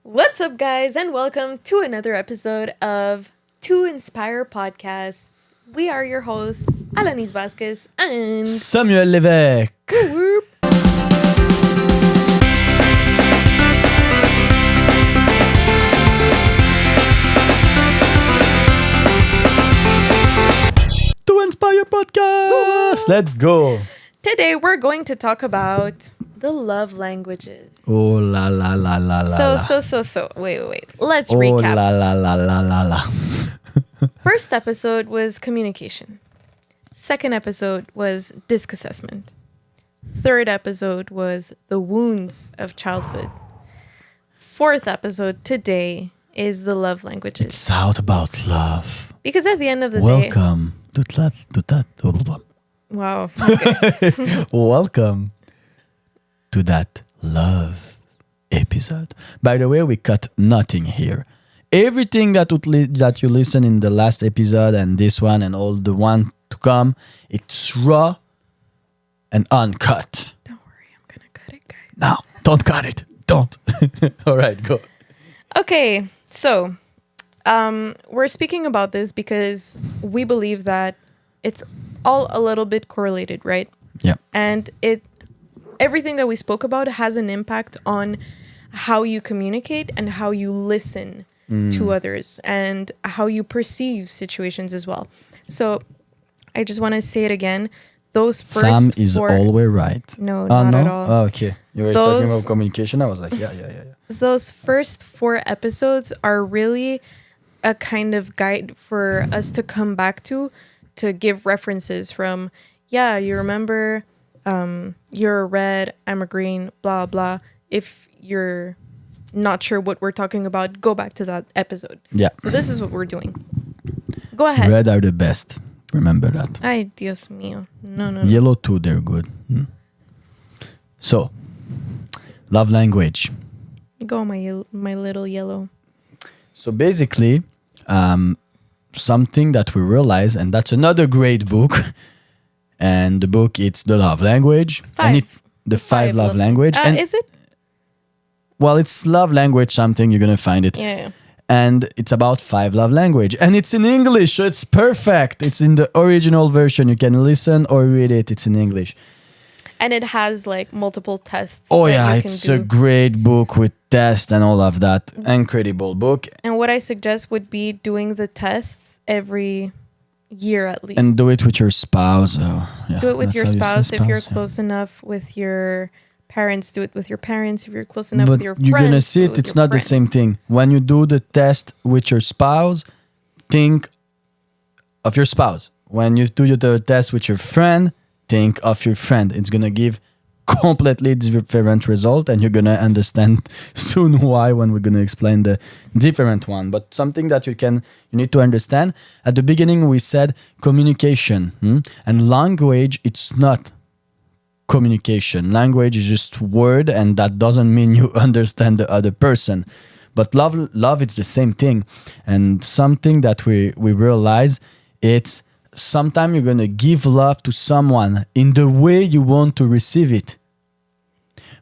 What's up, guys, and welcome to another episode of To Inspire Podcasts. We are your hosts, Alanis Vasquez and Samuel Lévesque. Whoop. To Inspire Podcast. Let's go. Today we're going to talk about the love languages. Oh la la la la la. So. Wait. Let's Oh recap. la la la la la la. First episode was communication. Second episode was disc assessment. Third episode was the wounds of childhood. Fourth episode today is the love languages. It's out about love. Because at the end of the day... Welcome to that. Wow. Okay. Welcome to that love episode. By the way, we cut nothing here. Everything that you listen in the last episode and this one and all the one to come, it's raw and uncut. Don't worry, I'm going to cut it, guys. No, don't cut it. Don't. All right, go. Okay, so we're speaking about this because we believe that it's all a little bit correlated, right? Yeah. And everything that we spoke about has an impact on how you communicate and how you listen to others and how you perceive situations as well. So I just want to say it again. Those first Sam is four... always right. No, not at all. Oh, okay. You were talking about communication. I was like, yeah. Those first 4 episodes are really a kind of guide for us to come back to give references from, you remember, you're a red, I'm a green, blah, blah. If you're not sure what we're talking about, go back to that episode. Yeah. So this is what we're doing. Go ahead. Red are the best. Remember that. Ay, Dios mío. No. Yellow too, they're good. So, love language. Go, my little yellow. So basically, something that we realize, and that's another great book, and the book, it's The Love Language. Five. And the five love language. And Is it? well, it's love language something, you're going to find it. Yeah. And it's about 5 love language. And it's in English, so it's perfect. It's in the original version. You can listen or read it. It's in English. And it has like multiple tests. Oh that yeah, you can it's do. a great book with tests and all of that. Incredible book. And what I suggest would be doing the tests every year at least. And do it with your spouse. Do it with your that's how you say spouse if you're yeah. close enough with your parents. Do it with your parents if you're close enough But with your friends. you're gonna see do it. with It's your not the friends. same thing. When you do the test with your spouse, think of your spouse. When you do the test with your friend, think of your friend. It's gonna give completely different result, and you're gonna understand soon why when we're gonna explain the different one. But something that you need to understand at the beginning, we said communication and language. It's not communication. Language is just word, and that doesn't mean you understand the other person. But love it's the same thing. And something that we realize, it's sometimes you're gonna give love to someone in the way you want to receive it,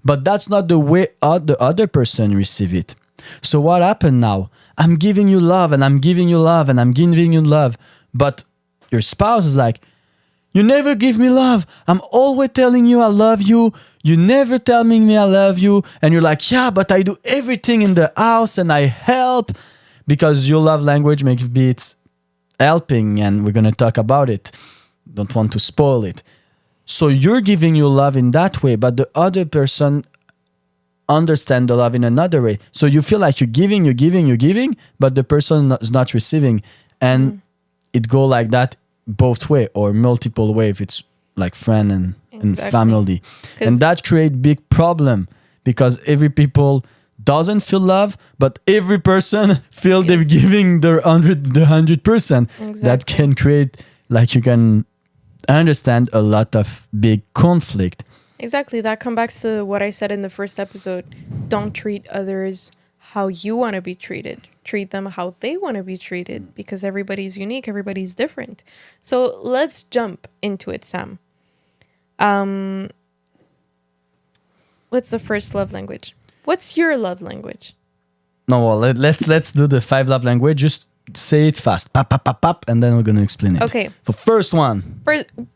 but that's not the way the other person receive it. So what happened now? I'm giving you love and I'm giving you love and I'm giving you love, but your spouse is like, you never give me love. I'm always telling you I love you. You never tell me I love you. And you're like, yeah, but I do everything in the house and I help, because your love language maybe it's helping, and we're going to talk about it. Don't want to spoil it. So you're giving your love in that way, but the other person understand the love in another way. So you feel like you're giving, but the person is not receiving. And it go like that both way or multiple way if it's like friend and family. And that create big problem, because every people doesn't feel love, but every person feel they're giving the 100%. Exactly. That can create, like, you can understand a lot of big conflict. Exactly. That comes back to what I said in the first episode. Don't treat others how you want to be treated. Treat them how they want to be treated, because everybody's unique, everybody's different. So let's jump into it, Sam. What's the first love language? What's your love language? No, well, let's do the 5 love language. Just say it fast. Pop, pop, pop, pop, and then we're gonna explain it. Okay. The first one,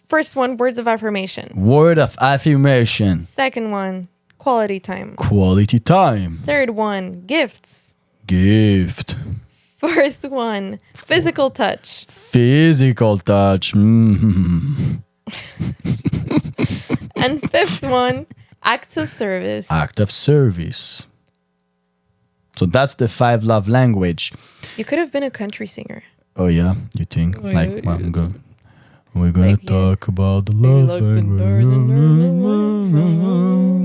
First one, words of affirmation. word of affirmation. Second one, quality time. Quality time. Third one, gifts. Gift. Fourth one, physical touch. Physical touch. Mm. And fifth one, acts of service. Act of service. So that's the 5 love language. You could have been a country singer. Oh yeah, you think? Oh, Like, yeah. we're gonna Like, yeah. talk about the love language.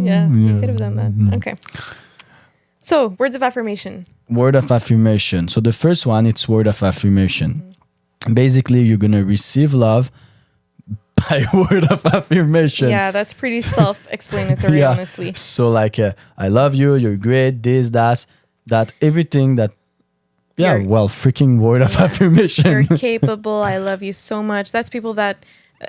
Yeah, you could have done that. Okay. So, words of affirmation. Word of affirmation. So the first one, it's word of affirmation. Basically, you're gonna receive love by word of affirmation. Yeah, that's pretty self-explanatory, honestly. So like, I love you. You're great. This, that, everything that. Yeah, You're- well, freaking word of affirmation. You're capable. I love you so much. That's people that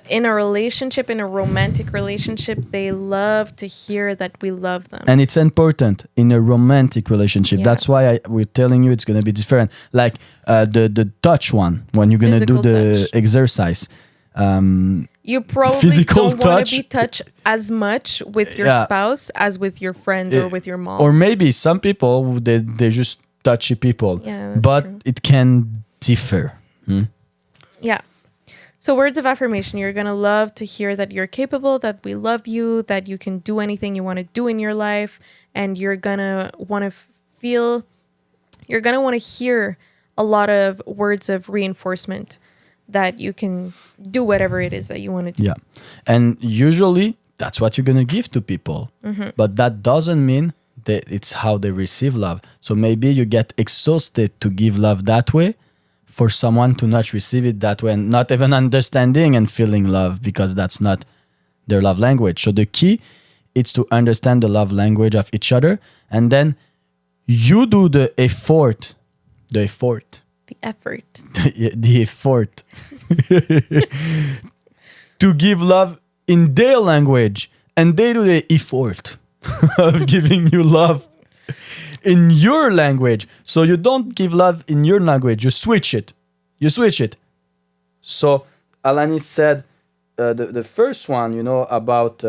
in a relationship, in a romantic relationship, they love to hear that we love them. And it's important in a romantic relationship. Yeah. That's why we're telling you it's going to be different. Like the touch one, when you're going to do Physical the touch. exercise. You probably Physical don't want touch. to be touched as much with your Yeah. spouse as with your friends or with your mom. Or maybe some people, they're just touchy people. Yeah, that's but true. it can differ. Yeah. So words of affirmation, you're going to love to hear that you're capable, that we love you, that you can do anything you want to do in your life, and you're going to want to feel, you're going to want to hear a lot of words of reinforcement that you can do whatever it is that you want to do. Yeah. And usually that's what you're going to give to people. But that doesn't mean that it's how they receive love. So maybe you get exhausted to give love that way for someone to not receive it that way and not even understanding and feeling love because that's not their love language. So the key is to understand the love language of each other and then you do the effort. The effort. The effort to give love in their language and they do the effort of giving you love in your language. So you don't give love in your language, you switch it. So Alani said the first one, about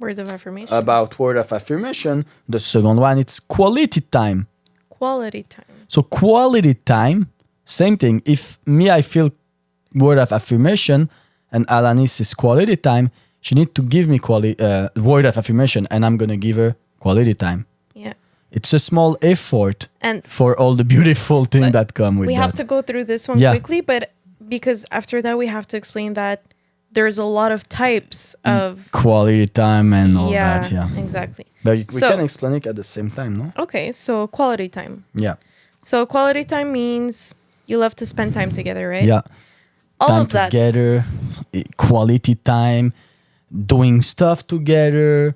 Words of affirmation. about word of affirmation. The second one, it's quality time. Quality time. So quality time, same thing. If me, I feel word of affirmation and Alanis is quality time, she need to give me word of affirmation and I'm going to give her quality time. Yeah. It's a small effort And for all the beautiful things But that come with we that. have to go through this one Yeah. quickly, but because after that we have to explain that there's a lot of types of Quality time and all that, yeah. Exactly. But we So- can explain it at the same time, no? Okay, so quality time. Yeah. So quality time means you love to spend time together, right? Yeah. All Time of that. together, quality time, doing stuff together,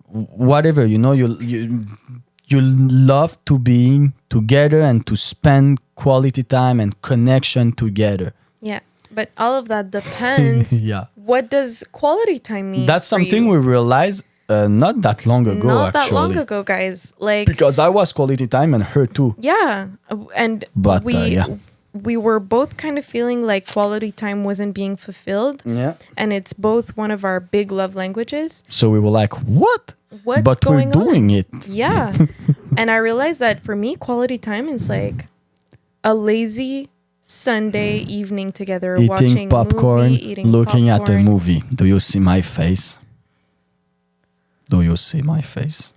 whatever, you love to be together and to spend quality time and connection together. Yeah. But all of that depends. Yeah. What does quality time mean? That's for something you? we realized not that long ago, Not that actually. long ago, guys. Like Because I was quality time and her too. yeah, and But, yeah. we were both kind of feeling like quality time wasn't being fulfilled, Yeah. and it's both one of our big love languages. So we were like, what? What's But we're going on? doing it. Yeah, and I realized that for me, quality time is like a lazy Sunday evening together, Eating watching popcorn, movie, eating looking at a popcorn. movie. Do you see my face? Do you see my face?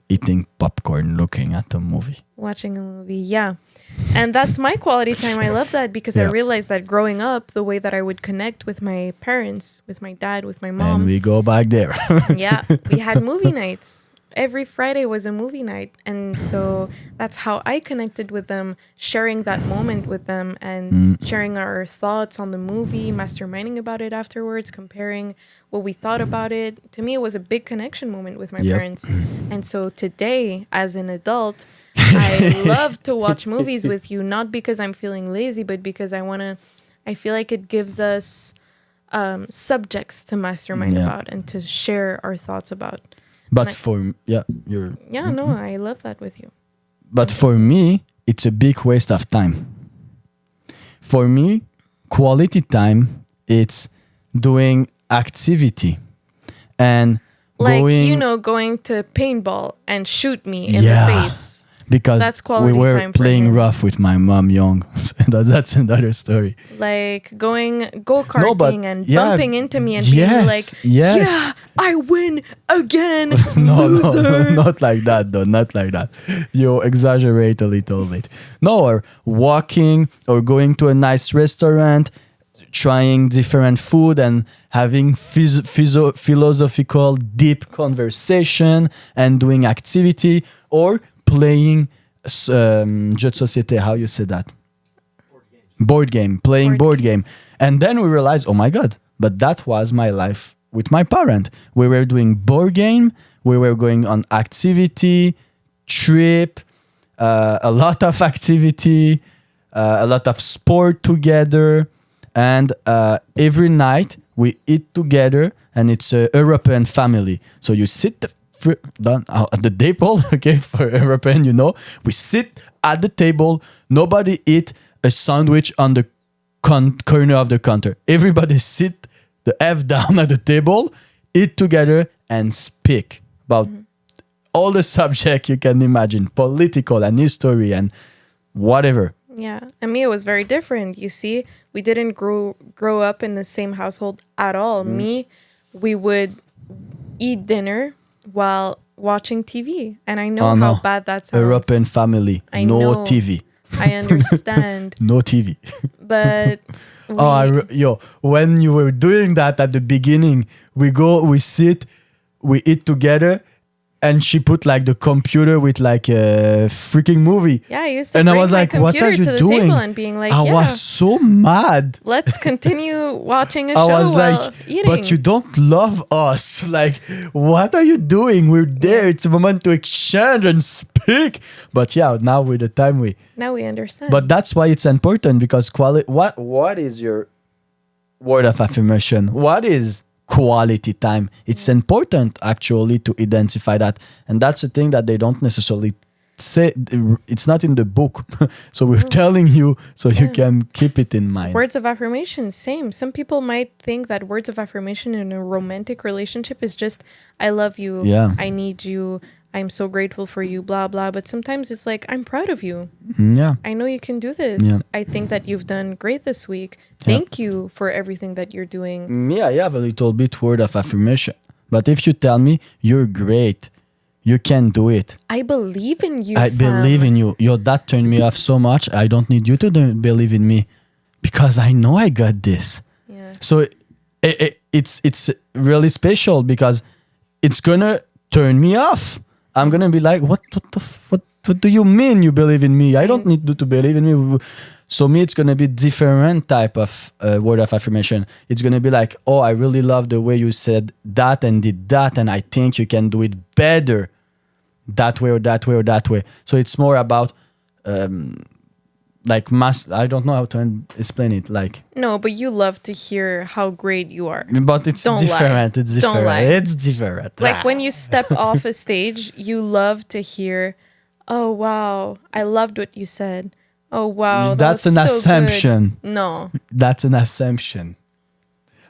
Eating popcorn, looking at a movie. Watching a movie, yeah. And that's my quality time. I love that because I Yeah. realized that growing up, the way that I would connect with my parents, with my dad, with my And mom, we go back there. yeah, we had movie nights. Every Friday was a movie night. And so that's how I connected with them, sharing that moment with them and sharing our thoughts on the movie, masterminding about it afterwards, comparing what we thought about it. To me, it was a big connection moment with my Yep. parents. And so today, as an adult, I love to watch movies with you, not because I'm feeling lazy, but because I feel like it gives us subjects to mastermind Yeah. about and to share our thoughts about. But Like- for, you're... Yeah, no, I love that with you. But for me, it's a big waste of time. For me, quality time, it's doing activity and Like, going, going to paintball and shoot me in the yeah, face. because That's we quality were time for playing him. rough with my mom young. That's another story. Like going No, but go-karting and yeah, bumping into me and being like, yes. yeah, I win again, No, loser. not like that though. Not like that. You exaggerate a little bit. No, or walking or going to a nice restaurant, trying different food and having philosophical deep conversation and doing activity or playing jeu de société. How you say that? Board game, playing board game. And then we realized, oh my God, but that was my life with my parent. We were doing board game, we were going on activity, trip, a lot of activity, a lot of sport together. And every night we eat together, and it's a European family. So you sit down at the table, okay, for European, we sit at the table, nobody eat a sandwich on the corner of the counter. Everybody sit the F down at the table, eat together, and speak about all the subject you can imagine, political and history and whatever. Yeah, and me, it was very different. You see, we didn't grow up in the same household at all. Me, we would eat dinner while watching TV, and I know Oh how no, bad that sounds. European family, I no know. TV. I understand, No TV. but we, When you were doing that at the beginning, we sit, we eat together, and she put like the computer with like a freaking movie. yeah, I used to And I bring was my like, what computer are you to the doing? table and being like, I yeah, was so mad. let's continue watching a I show was while like, eating. but you don't love us. Like, what are you doing? We're there. Yeah. It's a moment to exchange and speak. But yeah, now with the time Now we understand. but that's why it's important, because what is your word of affirmation? What is quality time? It's important actually to identify that. And that's the thing that they don't necessarily say. It's not in the book. So we're telling you so you can keep it in mind. Words of affirmation, same. Some people might think that words of affirmation in a romantic relationship is just, I love you, Yeah. I need you, I'm so grateful for you, blah, blah. But sometimes it's like, I'm proud of you. Yeah. I know you can do this. Yeah. I think that you've done great this week. Thank you for everything that you're doing. Me, I have a little bit word of affirmation. But if you tell me you're great, you can do it. I believe in you, I Sam. believe in you. Your dad turned me off so much. I don't need you to believe in me, because I know I got this. Yeah. So it's really special, because it's gonna turn me off. I'm gonna be like, what do you mean you believe in me? I don't need you to believe in me. So me, it's gonna be different type of word of affirmation. It's gonna be like, oh, I really love the way you said that and did that, and I think you can do it better that way or that way or that way. So it's more about like mass. I don't know how to explain it. Like, No, but you love to hear how great you are. but it's Don't lie. different. It's Don't different. lie. It's different. Like when you step off a stage, you love to hear, oh, wow, I loved what you said. Oh, wow. That That's was an so assumption. Good. No. That's an assumption.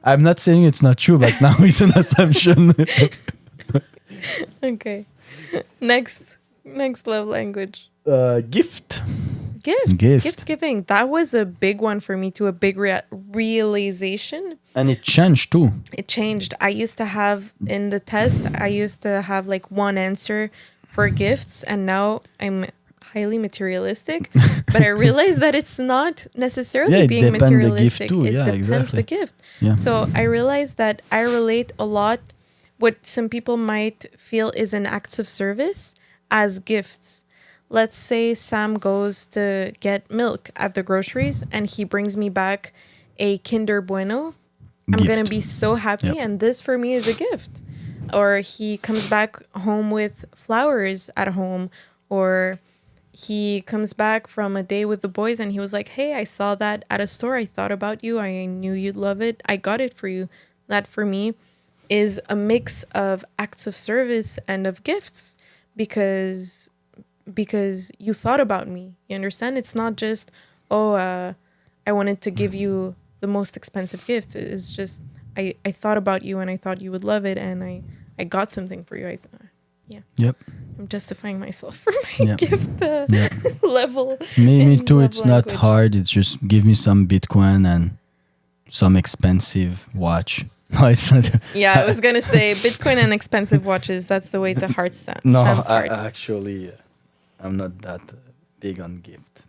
I'm not saying it's not true, but now it's an assumption. Okay. Next love language. Gift. Gift. Gift. Gift giving. That was a big one for me too, a big realization. And it changed too. It changed. I used to have in the test, I used to have like one answer for gifts, and now I'm highly materialistic. But I realized that it's not necessarily Yeah, it being depends the gift materialistic. too. It Yeah, depends exactly. the gift. Yeah. So I realized that I relate a lot what some people might feel is an acts of service as gifts. Let's say Sam goes to get milk at the groceries and he brings me back a Kinder Bueno. I'm Gift. going to be so happy. Yep. And this for me is a gift. Or he comes back home with flowers at home. Or he comes back from a day with the boys and he was like, hey, I saw that at a store. I thought about you. I knew you'd love it. I got it for you. That for me is a mix of acts of service and of gifts, because because you thought about me. You understand? It's not just, oh, I wanted to give you the most expensive gift. It's just I thought about you and I thought you would love it, and I got something for you. Yeah. Yep. I'm justifying myself for my Yep. gift Yep. level. Me in too. love It's not language. hard. It's just give me some Bitcoin and some expensive watch. No, it's not. Yeah, I was gonna say Bitcoin and expensive watches. That's the way to heart No, Sam's heart. actually, I'm not that big on gift.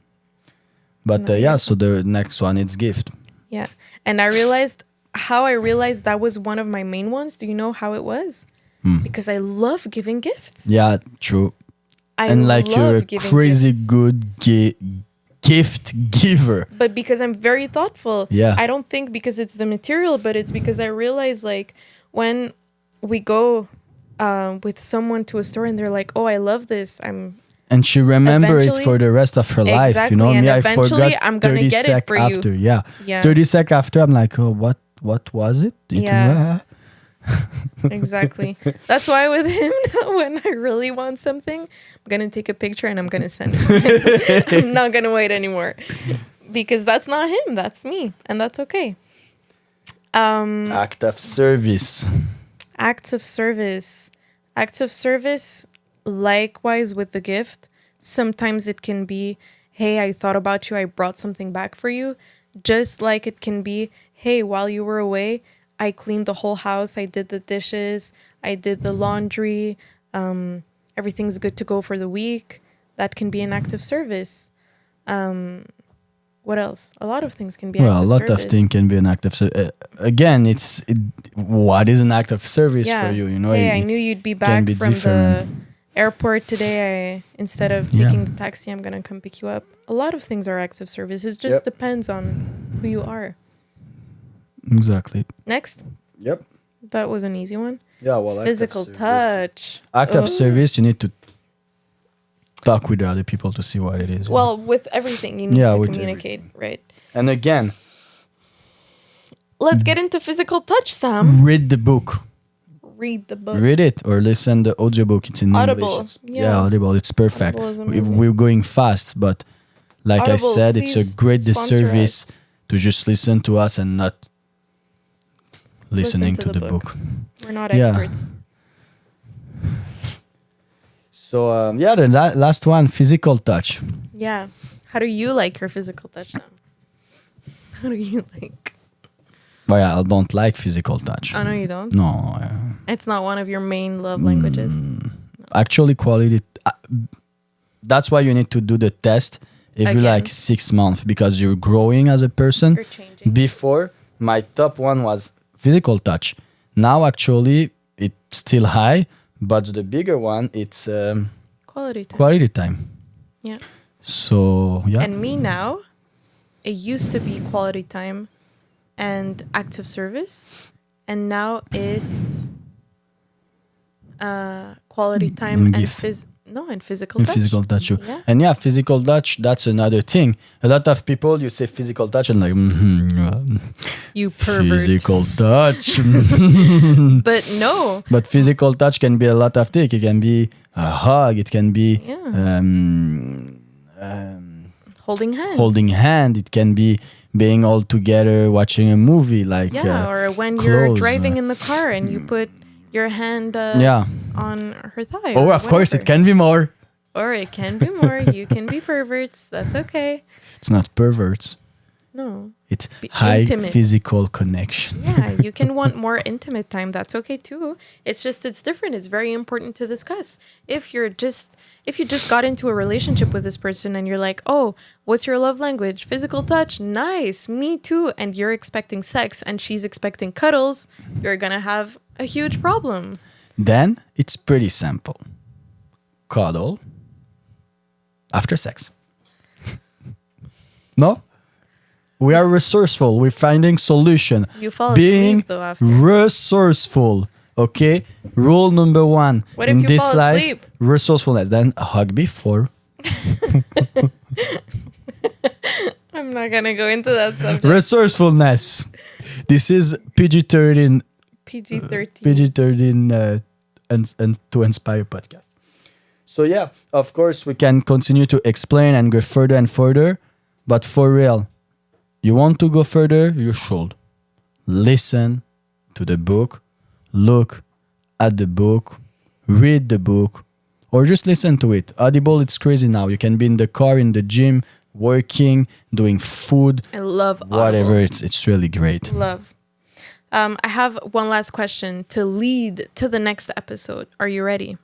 But No, yeah, yeah. so the next one it's gift. Yeah, and I realized that was one of my main ones. Do you know how it was? Because I love giving gifts. Yeah, true. I And like love you're a giving crazy gifts. good gift giver. But because I'm very thoughtful. Yeah. I don't think because it's the material, but it's because I realize like when we go with someone to a store and they're like, "Oh, I love this," And she remember it Eventually- for the rest of her life. You know, Exactly, and me, I eventually forgot I'm gonna 30 get it sec for you. after. Yeah. Yeah. 30 sec after, I'm like, oh, what was it? Yeah. Exactly. That's why with him now, when I really want something, I'm gonna take a picture and I'm gonna send it. I'm not gonna wait anymore because that's not him. That's me, and that's okay. Act of service. Acts of service. Acts of service. Likewise with the gift. Sometimes it can be, "Hey, I thought about you. I brought something back for you." Just like it can be, "Hey, while you were away, I cleaned the whole house. I did the dishes. I did the laundry. Everything's good to go for the week." That can be an act of service. What else? A lot of things can be acts Well, a of lot service. of things can be an act of service. Again, what is an act of service for you? You know, Hey, it- I knew you'd be can back be from different. the airport today. Instead of Yeah. taking the taxi, I'm gonna come pick you up. A lot of things are acts of service. It just Yep. depends on who you are. Exactly. Next, Yep. that was an easy one. Yeah. Well, Physical touch. Act of Ugh. service. You need to talk with the other people to see what it is. Well, with everything, you need Yeah, to with communicate, right? and again, Let's get into physical touch, Sam. read the book. Read the book. Read it or listen the audiobook. It's in Audible, English. yeah. Audible. It's perfect. Audible is amazing. We're going fast, but like Audible, I said, it's a please great sponsor disservice us. to just listen to us and not listening Listen to the book. We're not Yeah. experts. So yeah, the last one, physical touch. Yeah. How do you like your physical touch, Sam? How do you like? But yeah, I don't like physical touch. Oh, no, you don't? No, It's not one of your main love languages. actually, quality. That's why you need to do the test every Again. like 6 months because you're growing as a person. You're changing. Before, my top one was physical touch. Now, actually, it's still high, but the bigger one, it's Quality time. quality time. Yeah. So yeah, And me now, it used to be quality time and acts of service. And now it's quality time And and gift. and physical in touch. physical touch. Yeah. And yeah, physical touch. That's another thing. A lot of people, you say physical touch and like You pervert. physical touch. But no. But physical touch can be a lot of things. It can be a hug. It can be Yeah. Holding hands. holding hand. It can be being all together watching a movie. Like Yeah, or when you're close, driving in the car and you put your hand yeah. on her thigh. Or or of course, it whatever. can be more. Or it can be more. You can be perverts. That's okay. It's not perverts. No. It's Be high intimate. physical connection. Yeah, you can want more intimate time. That's okay too. It's just it's different. It's very important to discuss. If you just got into a relationship with this person and you're like, "Oh, what's your love language? Physical touch. Nice. Me too." And you're expecting sex and she's expecting cuddles, you're going to have a huge problem. Then it's pretty simple. Cuddle after sex. No? We are resourceful. We're finding solution. You fall Being asleep though after. resourceful. Okay? Rule number 1 What if in you this fall life, asleep? resourcefulness. Then a hug before. I'm not going to go into that subject. Resourcefulness. This is PG-13. PG-13 and to inspire podcast. So yeah, of course we can continue to explain and go further and further, but for real, you want to go further, you should listen to the book, look at the book, read the book, or just listen to it. Audible, it's crazy now. You can be in the car, in the gym, working, doing food, I love whatever. Audible. It's really great. Love. I have one last question to lead to the next episode. Are you ready?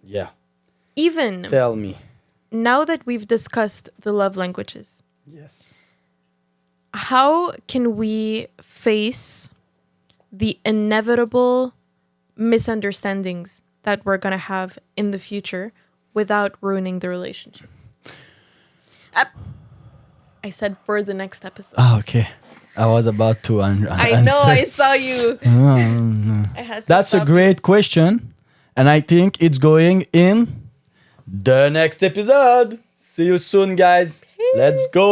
Yeah. Even Tell me. now that we've discussed the love languages, Yes. how can we face the inevitable misunderstandings that we're going to have in the future without ruining the relationship? I said for the next episode. Oh, okay. I was about to answer. I know, I saw you. I had to That's a stop great question. And I think it's going in the next episode. See you soon, guys. Let's go.